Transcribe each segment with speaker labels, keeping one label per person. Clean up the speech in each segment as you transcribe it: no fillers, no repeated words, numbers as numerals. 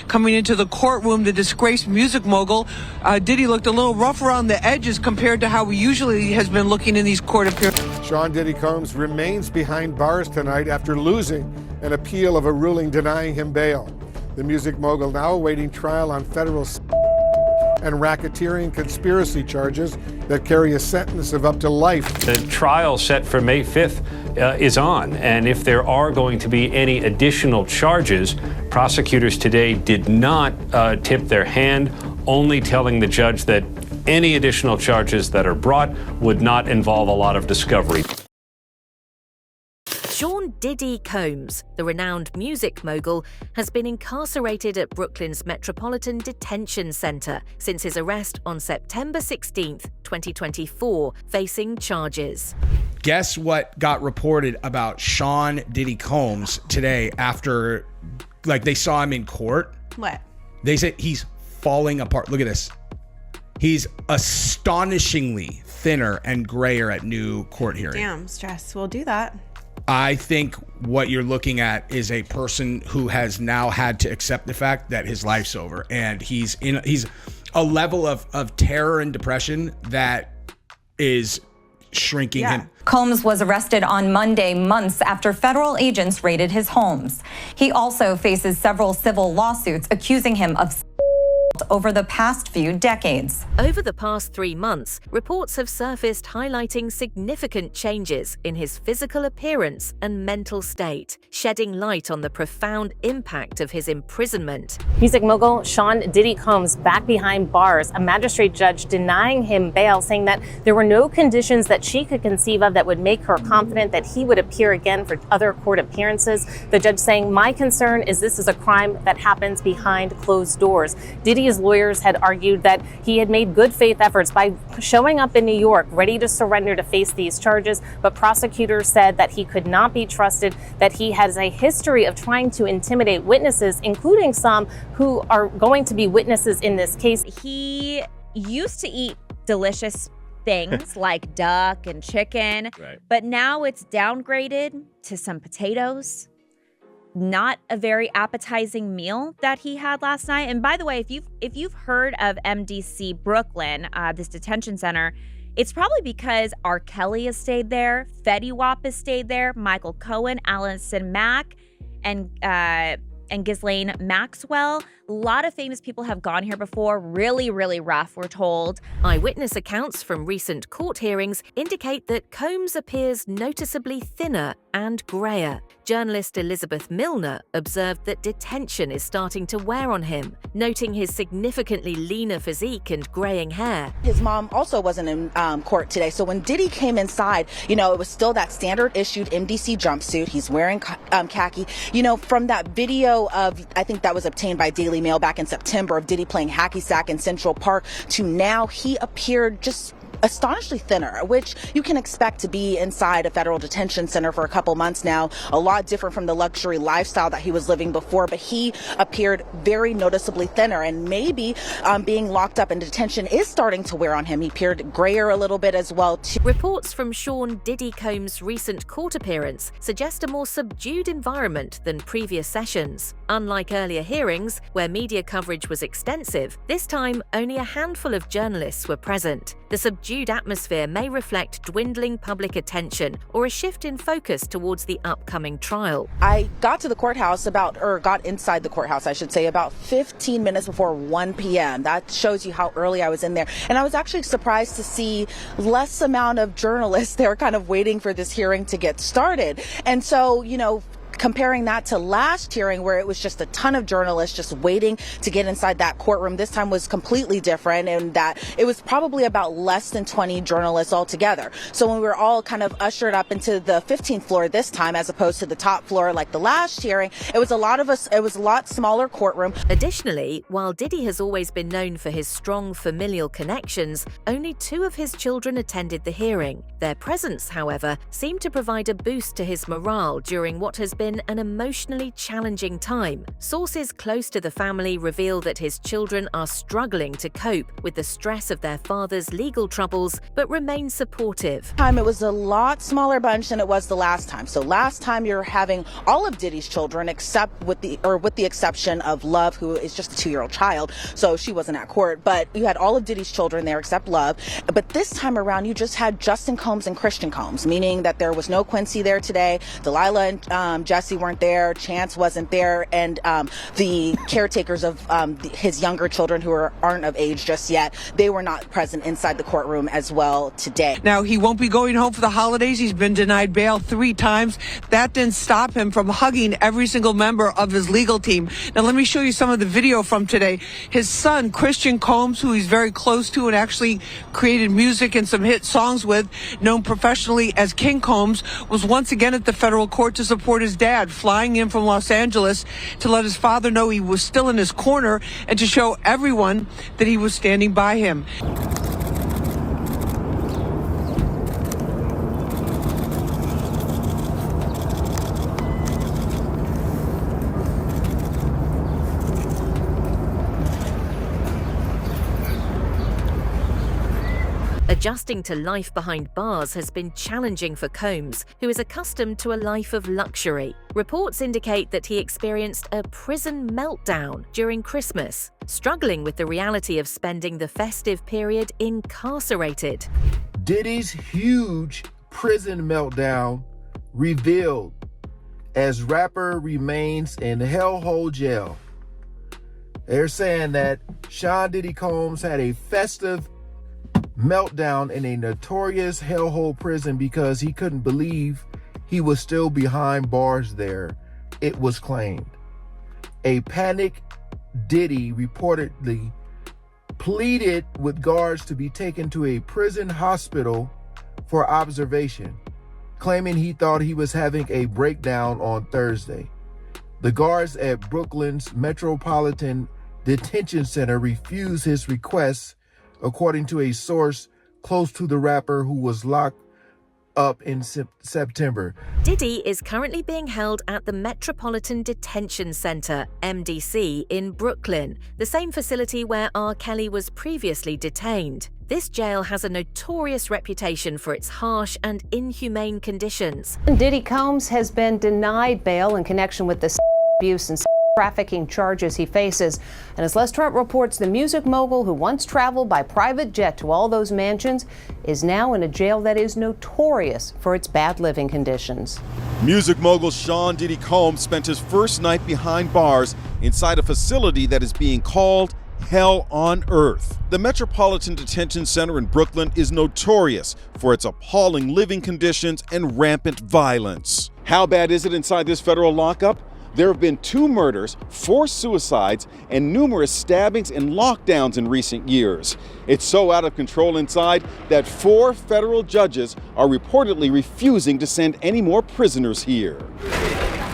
Speaker 1: Coming into the courtroom, the disgraced music mogul, Diddy looked a little rough around the edges compared to how he usually has been looking in these court appearances.
Speaker 2: Sean Diddy Combs remains behind bars tonight after losing an appeal of a ruling denying him bail. The music mogul now awaiting trial on federal and racketeering conspiracy charges that carry a sentence of up to life.
Speaker 3: The trial set for May 5th is on, and if there are going to be any additional charges, prosecutors today did not tip their hand, only telling the judge that any additional charges that are brought would not involve a lot of discovery.
Speaker 4: Sean Diddy Combs, the renowned music mogul, has been incarcerated at Brooklyn's Metropolitan Detention Center since his arrest on September 16, 2024, facing charges.
Speaker 5: Guess what got reported about Sean Diddy Combs today after, they saw him in court?
Speaker 6: What?
Speaker 5: They said he's falling apart. Look at this. He's astonishingly thinner and grayer at new court hearing.
Speaker 6: Damn, stress will do that.
Speaker 5: I think what you're looking at is a person who has now had to accept the fact that his life's over, and he's a level of terror and depression that is shrinking him.
Speaker 7: Combs was arrested on Monday, months after federal agents raided his homes. He also faces several civil lawsuits accusing him of over the past few decades.
Speaker 4: Over the past 3 months, reports have surfaced highlighting significant changes in his physical appearance and mental state, shedding light on the profound impact of his imprisonment.
Speaker 8: Music mogul Sean Diddy Combs back behind bars, a magistrate judge denying him bail, saying that there were no conditions that she could conceive of that would make her confident that he would appear again for other court appearances. The judge saying, "My concern is this is a crime that happens behind closed doors." Diddy's lawyers had argued that he had made good faith efforts by showing up in New York, ready to surrender to face these charges, but prosecutors said that he could not be trusted, that he has a history of trying to intimidate witnesses, including some who are going to be witnesses in this case.
Speaker 9: He used to eat delicious things like duck and chicken, but now it's downgraded to some potatoes. Not a very appetizing meal that he had last night. And by the way, if you've heard of MDC Brooklyn, this detention center, it's probably because R. Kelly has stayed there, Fetty Wap has stayed there, Michael Cohen, Allison Mack, and Ghislaine Maxwell. A lot of famous people have gone here before. Really, really rough, we're told.
Speaker 4: Eyewitness accounts from recent court hearings indicate that Combs appears noticeably thinner and grayer. Journalist Elizabeth Milner observed that detention is starting to wear on him, noting his significantly leaner physique and graying hair.
Speaker 10: His mom also wasn't in court today, so when Diddy came inside, it was still that standard issued MDC jumpsuit. He's wearing khaki. From that video of, I think that was obtained by Daily Mail back in September, of Diddy playing hacky sack in Central Park, to now he appeared just astonishingly thinner, which you can expect to be inside a federal detention center for a couple months now. A lot different from the luxury lifestyle that he was living before, but he appeared very noticeably thinner, and maybe being locked up in detention is starting to wear on him. He appeared grayer a little bit as well, too.
Speaker 4: Reports from Sean Diddy Combs' recent court appearance suggest a more subdued environment than previous sessions. Unlike earlier hearings, where media coverage was extensive, this time only a handful of journalists were present. The subdued atmosphere may reflect dwindling public attention or a shift in focus towards the upcoming trial.
Speaker 10: I got to the courthouse got inside the courthouse, I should say, about 15 minutes before 1 p.m. That shows you how early I was in there. And I was actually surprised to see less amount of journalists there kind of waiting for this hearing to get started. And so, comparing that to last hearing where it was just a ton of journalists just waiting to get inside that courtroom, this time was completely different, and that it was probably about less than 20 journalists altogether. So when we were all kind of ushered up into the 15th floor this time, as opposed to the top floor like the last hearing, it was a lot smaller courtroom.
Speaker 4: Additionally, while Diddy has always been known for his strong familial connections, only 2 of his children attended the hearing. Their presence, however, seemed to provide a boost to his morale during what has been been an emotionally challenging time. Sources close to the family reveal that his children are struggling to cope with the stress of their father's legal troubles, but remain supportive.
Speaker 10: It was a lot smaller bunch than it was the last time. So last time you're having all of Diddy's children, except with the exception of Love, who is just a 2-year-old child, so she wasn't at court. But you had all of Diddy's children there except Love. But this time around, you just had Justin Combs and Christian Combs, meaning that there was no Quincy there today. Delilah and Jesse weren't there. Chance wasn't there, and the caretakers of his younger children who aren't of age just yet, they were not present inside the courtroom as well today.
Speaker 1: Now, he won't be going home for the holidays. He's been denied bail 3 times. That didn't stop him from hugging every single member of his legal team. Now, let me show you some of the video from today. His son, Christian Combs, who he's very close to and actually created music and some hit songs with, known professionally as King Combs, was once again at the federal court to support his dad, flying in from Los Angeles to let his father know he was still in his corner and to show everyone that he was standing by him.
Speaker 4: Adjusting to life behind bars has been challenging for Combs, who is accustomed to a life of luxury. Reports indicate that he experienced a prison meltdown during Christmas, struggling with the reality of spending the festive period incarcerated.
Speaker 11: Diddy's huge prison meltdown revealed as rapper remains in hellhole jail. They're saying that Sean Diddy Combs had a festive meltdown in a notorious hellhole prison because he couldn't believe he was still behind bars there, it was claimed. A panicked Diddy reportedly pleaded with guards to be taken to a prison hospital for observation, claiming he thought he was having a breakdown on Thursday. The guards at Brooklyn's Metropolitan Detention Center refused his requests, according to a source close to the rapper who was locked up in September.
Speaker 4: Diddy is currently being held at the Metropolitan Detention Center, MDC, in Brooklyn, the same facility where R. Kelly was previously detained. This jail has a notorious reputation for its harsh and inhumane conditions.
Speaker 12: Diddy Combs has been denied bail in connection with the abuse and trafficking charges he faces. And as Les Trent reports, the music mogul who once traveled by private jet to all those mansions is now in a jail that is notorious for its bad living conditions.
Speaker 13: Music mogul Sean Diddy Combs spent his first night behind bars inside a facility that is being called Hell on Earth. The Metropolitan Detention Center in Brooklyn is notorious for its appalling living conditions and rampant violence. How bad is it inside this federal lockup? There have been 2 murders, 4 suicides, and numerous stabbings and lockdowns in recent years. It's so out of control inside that 4 federal judges are reportedly refusing to send any more prisoners here.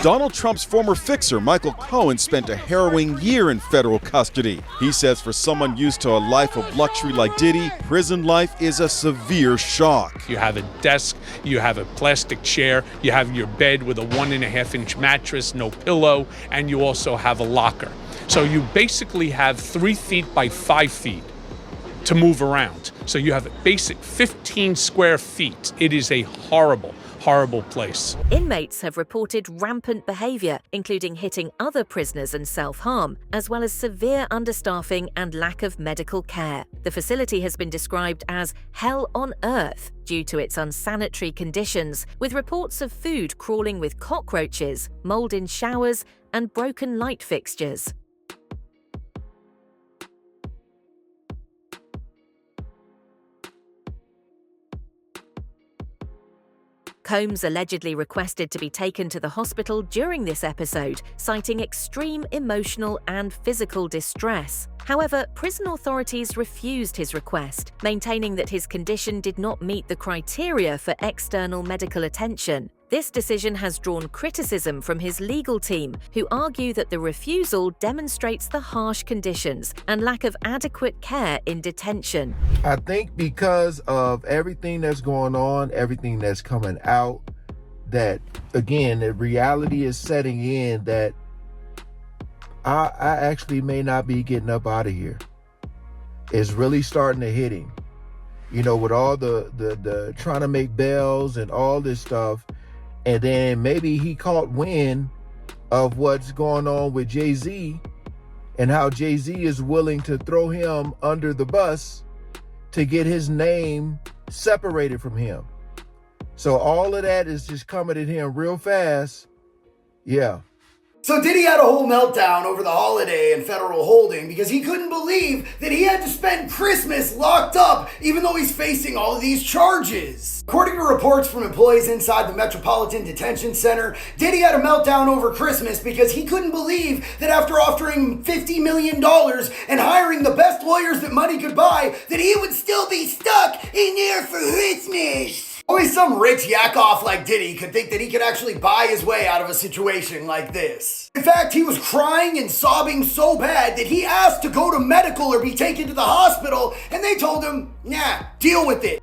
Speaker 13: Donald Trump's former fixer, Michael Cohen, spent a harrowing year in federal custody. He says for someone used to a life of luxury like Diddy, prison life is a severe shock.
Speaker 14: You have a desk, you have a plastic chair, you have your bed with a 1.5-inch mattress, no pillow, and you also have a locker. So you basically have 3 feet by 5 feet to move around. So you have a basic 15 square feet. It is a horrible place.
Speaker 4: Inmates have reported rampant behavior, including hitting other prisoners and self-harm, as well as severe understaffing and lack of medical care. The facility has been described as hell on earth due to its unsanitary conditions, with reports of food crawling with cockroaches, mold in showers, and broken light fixtures. Combs allegedly requested to be taken to the hospital during this episode, citing extreme emotional and physical distress. However, prison authorities refused his request, maintaining that his condition did not meet the criteria for external medical attention. This decision has drawn criticism from his legal team, who argue that the refusal demonstrates the harsh conditions and lack of adequate care in detention.
Speaker 11: I think because of everything that's going on, everything that's coming out, that, again, the reality is setting in that I actually may not be getting up out of here. It's really starting to hit him. You know, with all the trying to make bails and all this stuff. And then maybe he caught wind of what's going on with Jay-Z and how Jay-Z is willing to throw him under the bus to get his name separated from him. So all of that is just coming at him real fast. Yeah.
Speaker 15: So Diddy had a whole meltdown over the holiday and federal holding because he couldn't believe that he had to spend Christmas locked up even though he's facing all of these charges. According to reports from employees inside the Metropolitan Detention Center, Diddy had a meltdown over Christmas because he couldn't believe that after offering $50 million and hiring the best lawyers that money could buy, that he would still be stuck in there for Christmas. Only some rich yak-off like Diddy could think that he could actually buy his way out of a situation like this. In fact, he was crying and sobbing so bad that he asked to go to medical or be taken to the hospital, and they told him, nah, deal with it.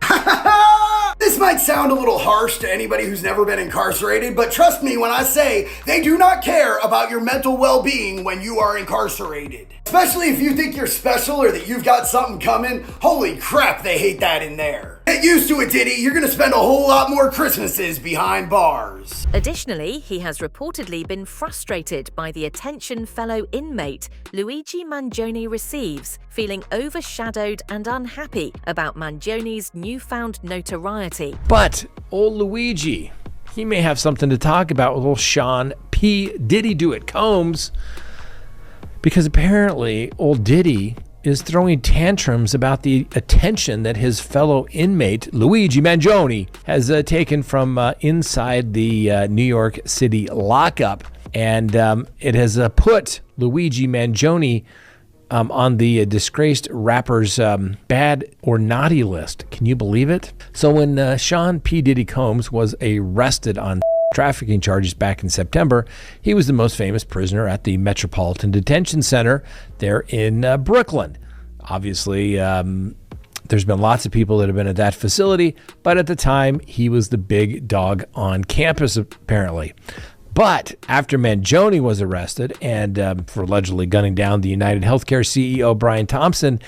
Speaker 15: This might sound a little harsh to anybody who's never been incarcerated, but trust me when I say they do not care about your mental well-being when you are incarcerated. Especially if you think you're special or that you've got something coming. Holy crap, they hate that in there. Get used to it, Diddy. You're gonna spend a whole lot more Christmases behind bars.
Speaker 4: Additionally, he has reportedly been frustrated by the attention fellow inmate Luigi Mangione receives, feeling overshadowed and unhappy about Mangione's newfound notoriety.
Speaker 16: But old Luigi, he may have something to talk about with old Sean P. Diddy Do It Combs, because apparently old Diddy is throwing tantrums about the attention that his fellow inmate, Luigi Mangione, has taken from inside the New York City lockup. And it has put Luigi Mangione on the disgraced rapper's bad or naughty list. Can you believe it? So when Sean P. Diddy Combs was arrested on trafficking charges back in September, he was the most famous prisoner at the Metropolitan Detention Center there in Brooklyn. Obviously, there's been lots of people that have been at that facility, but at the time, he was the big dog on campus, apparently. But after Mangione was arrested and for allegedly gunning down the United Healthcare CEO Brian Thompson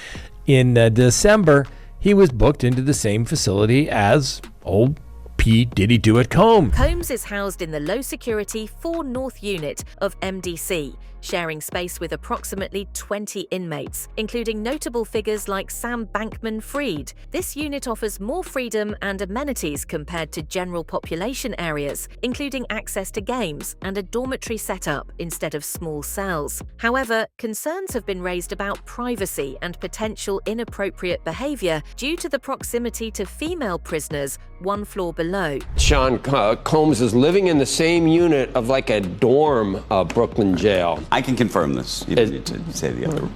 Speaker 16: in December, he was booked into the same facility as old P. Diddy Do It Combs.
Speaker 4: Combs is housed in the low-security 4 North unit of MDC, sharing space with approximately 20 inmates, including notable figures like Sam Bankman-Fried. This unit offers more freedom and amenities compared to general population areas, including access to games and a dormitory setup instead of small cells. However, concerns have been raised about privacy and potential inappropriate behavior due to the proximity to female prisoners 1 floor below.
Speaker 17: Sean Combs is living in the same unit of like a dorm Brooklyn jail.
Speaker 18: I can confirm this. You don't need to say the other.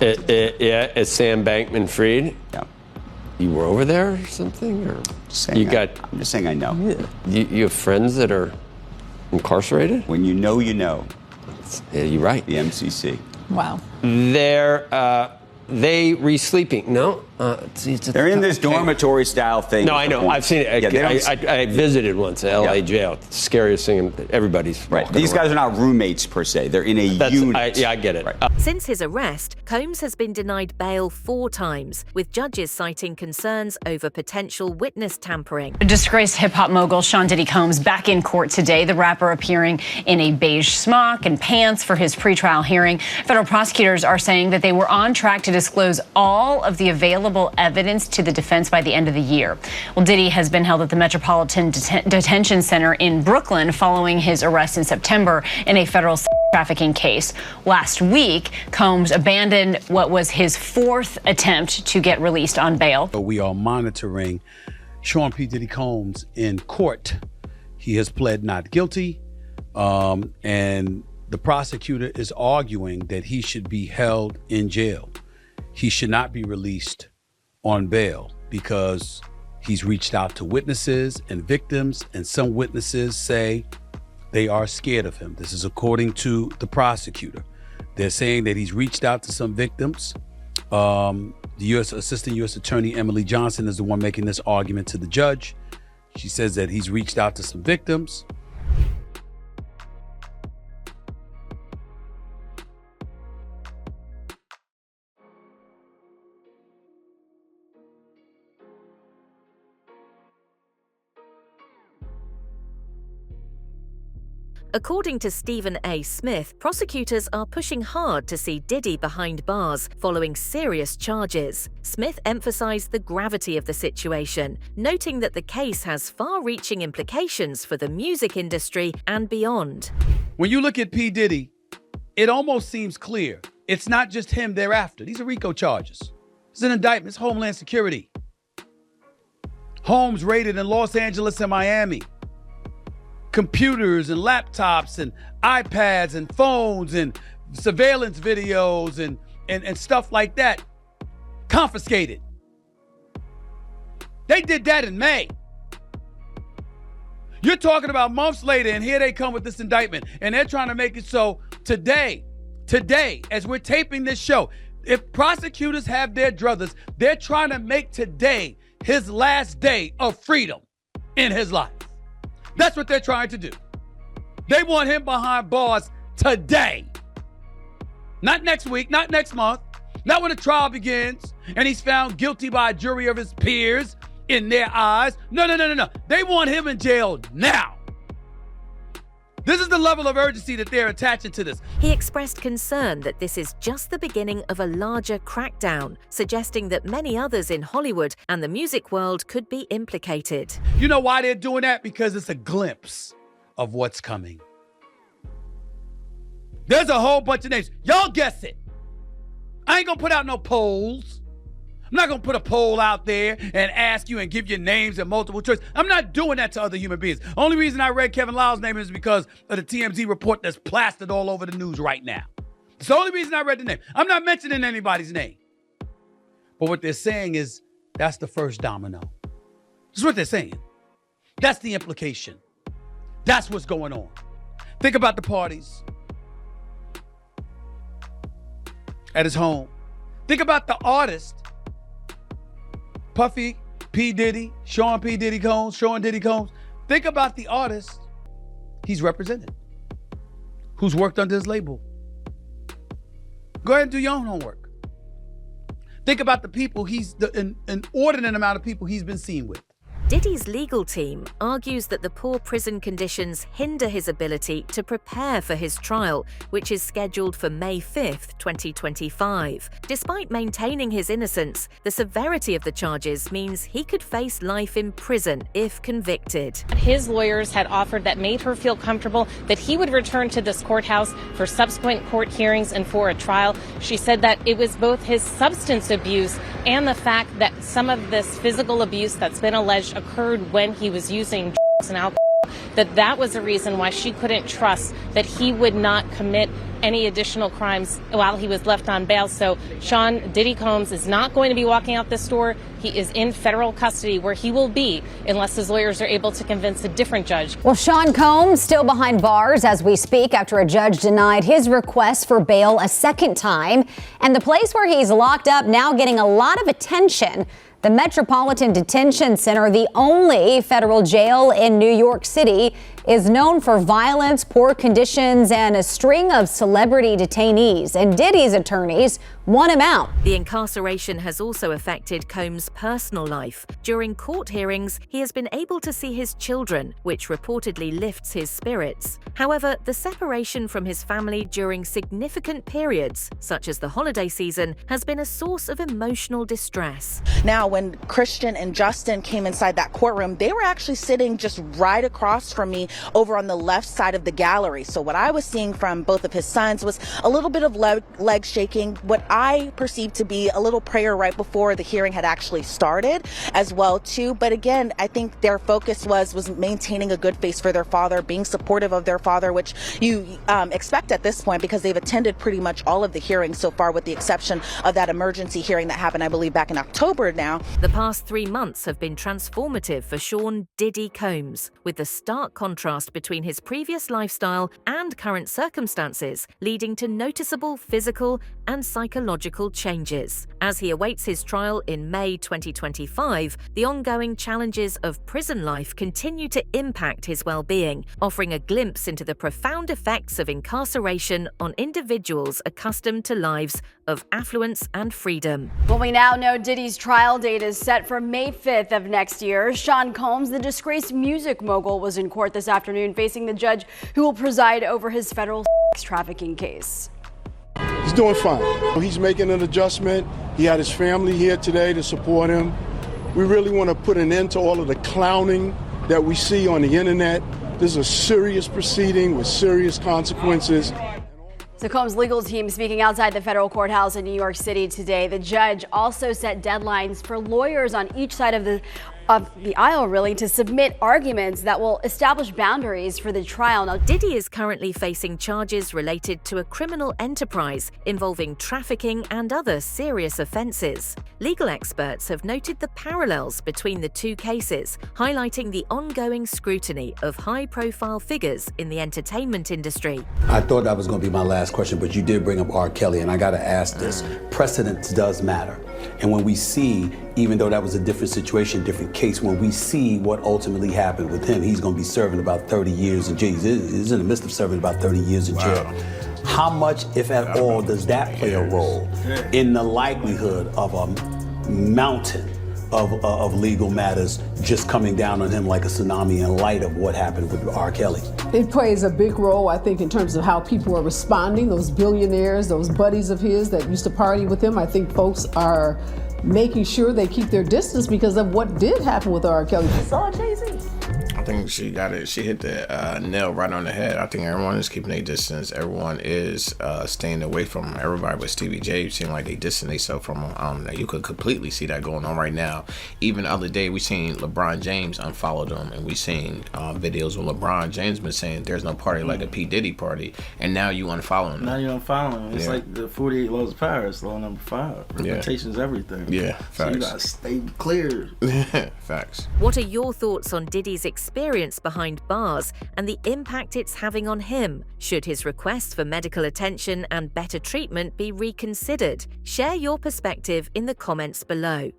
Speaker 17: Yeah, it's Sam Bankman-Fried.
Speaker 18: Yeah.
Speaker 17: You were over there or something? Or
Speaker 18: I'm just saying I know.
Speaker 17: Yeah. You have friends that are incarcerated?
Speaker 18: When you know, you know.
Speaker 17: Yeah, you're right.
Speaker 18: The MCC.
Speaker 19: Wow.
Speaker 17: They re-sleeping. No?
Speaker 18: They're in this dormitory style thing.
Speaker 17: No, I know. I've seen it. I visited once at LA jail. It's the scariest thing. Everybody's
Speaker 18: right. These guys are not roommates per se. They're in a unit.
Speaker 17: I get it.
Speaker 18: Right.
Speaker 4: Since his arrest, Combs has been denied bail 4 times, with judges citing concerns over potential witness tampering.
Speaker 20: Disgraced hip-hop mogul Sean Diddy Combs back in court today. The rapper appearing in a beige smock and pants for his pretrial hearing. Federal prosecutors are saying that they were on track to disclose all of the available evidence to the defense by the end of the year. Well, Diddy has been held at the Metropolitan Detention Center in Brooklyn following his arrest in September in a federal trafficking case. Last week, Combs abandoned what was his 4th attempt to get released on bail.
Speaker 21: We are monitoring Sean P. Diddy Combs in court. He has pled not guilty, and the prosecutor is arguing that he should be held in jail. He should not be released on bail because he's reached out to witnesses and victims, and some witnesses say they are scared of him. This is according to the prosecutor. They're saying that he's reached out to some victims. The Assistant U.S. Attorney Emily Johnson is the one making this argument to the judge. She says that he's reached out to some victims.
Speaker 4: According to Stephen A. Smith, prosecutors are pushing hard to see Diddy behind bars following serious charges. Smith emphasized the gravity of the situation, noting that the case has far-reaching implications for the music industry and beyond.
Speaker 21: When you look at P. Diddy, it almost seems clear. It's not just him thereafter. These are RICO charges. It's an indictment. It's Homeland Security. Homes raided in Los Angeles and Miami. Computers and laptops and iPads and phones and surveillance videos and stuff like that confiscated. They did that in May. You're talking about months later, and here they come with this indictment, and they're trying to make it so today, as we're taping this show, if prosecutors have their druthers, they're trying to make today his last day of freedom in his life. That's what they're trying to do. They want him behind bars today. Not next week, not next month, not when the trial begins and he's found guilty by a jury of his peers in their eyes. No. They want him in jail now. This is the level of urgency that they're attaching to this.
Speaker 4: He expressed concern that this is just the beginning of a larger crackdown, suggesting that many others in Hollywood and the music world could be implicated.
Speaker 21: You know why they're doing that? Because it's a glimpse of what's coming. There's a whole bunch of names. Y'all guess it. I ain't gonna put out no polls. I'm not gonna put a poll out there and ask you and give you names and multiple choice. I'm not doing that to other human beings. Only reason I read Kevin Lyle's name is because of the TMZ report that's plastered all over the news right now. It's the only reason I read the name. I'm not mentioning anybody's name. But what they're saying is that's the first domino. That's what they're saying. That's the implication. That's what's going on. Think about the parties at his home. Think about the artist, Puffy P. Diddy, Sean Diddy Combs. Think about the artist he's represented, who's worked under his label. Go ahead and do your own homework. Think about the people an inordinate amount of people he's been seen with.
Speaker 4: Diddy's legal team argues that the poor prison conditions hinder his ability to prepare for his trial, which is scheduled for May 5th, 2025. Despite maintaining his innocence, the severity of the charges means he could face life in prison if convicted.
Speaker 8: His lawyers had offered that made her feel comfortable that he would return to this courthouse for subsequent court hearings and for a trial. She said that it was both his substance abuse and the fact that some of this physical abuse that's been alleged occurred when he was using drugs and alcohol, that was the reason why she couldn't trust that he would not commit any additional crimes while he was left on bail. So Sean Diddy Combs is not going to be walking out this door. He is in federal custody, where he will be unless his lawyers are able to convince a different judge.
Speaker 19: Well, Sean Combs still behind bars as we speak after a judge denied his request for bail a second time. And the place where he's locked up now getting a lot of attention. The Metropolitan Detention Center, the only federal jail in New York City, is known for violence, poor conditions, and a string of celebrity detainees. And Diddy's attorneys want him out.
Speaker 4: The incarceration has also affected Combs' personal life. During court hearings, he has been able to see his children, which reportedly lifts his spirits. However, the separation from his family during significant periods, such as the holiday season, has been a source of emotional distress.
Speaker 10: Now, when Christian and Justin came inside that courtroom, they were actually sitting just right across from me over on the left side of the gallery. So what I was seeing from both of his sons was a little bit of leg shaking, what I perceived to be a little prayer right before the hearing had actually started as well too. But again, I think their focus was maintaining a good face for their father, being supportive of their father, which you expect at this point because they've attended pretty much all of the hearings so far, with the exception of that emergency hearing that happened, I believe, back in October now.
Speaker 4: The past 3 months have been transformative for Sean Diddy Combs, with the stark contrast between his previous lifestyle and current circumstances, leading to noticeable physical and psychological changes. As he awaits his trial in May 2025, the ongoing challenges of prison life continue to impact his well-being, offering a glimpse into the profound effects of incarceration on individuals accustomed to lives of affluence and freedom.
Speaker 2: Well, we now know Diddy's trial date is set for May 5th of next year. Sean Combs, the disgraced music mogul, was in court this afternoon facing the judge who will preside over his federal sex trafficking case.
Speaker 22: He's doing fine. He's making an adjustment. He had his family here today to support him. We really want to put an end to all of the clowning that we see on the internet. This is a serious proceeding with serious consequences.
Speaker 2: So Combs' legal team speaking outside the federal courthouse in New York City today. The judge also set deadlines for lawyers on each side of the aisle, really, to submit arguments that will establish boundaries for the trial. Now,
Speaker 4: Diddy is currently facing charges related to a criminal enterprise involving trafficking and other serious offenses. Legal experts have noted the parallels between the two cases, highlighting the ongoing scrutiny of high-profile figures in the entertainment industry.
Speaker 21: I thought that was going to be my last question, but you did bring up R. Kelly, and I got to ask this. Precedence does matter. And when we see, even though that was a different situation, different case, when we see what ultimately happened with him, he's going to be serving about 30 years in jail. He's in the midst of serving about 30 years in jail. How much, if at all, does that play a role in the likelihood of a mountain of legal matters just coming down on him like a tsunami in light of what happened with R. Kelly?
Speaker 23: It plays a big role, I think, in terms of how people are responding. Those billionaires, those buddies of his that used to party with him, I think folks are making sure they keep their distance because of what did happen with R. Kelly. Saw Jay-Z.
Speaker 24: I think she got it. She hit the nail right on the head. I think everyone is keeping their distance. Everyone is staying away from him. Everybody but Stevie J seem like they distance themselves from him. You could completely see that going on right now. Even the other day, we seen LeBron James unfollowed him, and we seen videos where LeBron James been saying there's no party like a P. Diddy party, and now you unfollow him.
Speaker 25: Now you unfollow him. It's like the 48 Laws of Paris, law number 5. Reputation's everything.
Speaker 24: Yeah, facts.
Speaker 25: So you gotta stay clear.
Speaker 24: Facts.
Speaker 4: What are your thoughts on Diddy's experience behind bars and the impact it's having on him? Should his request for medical attention and better treatment be reconsidered? Share your perspective in the comments below.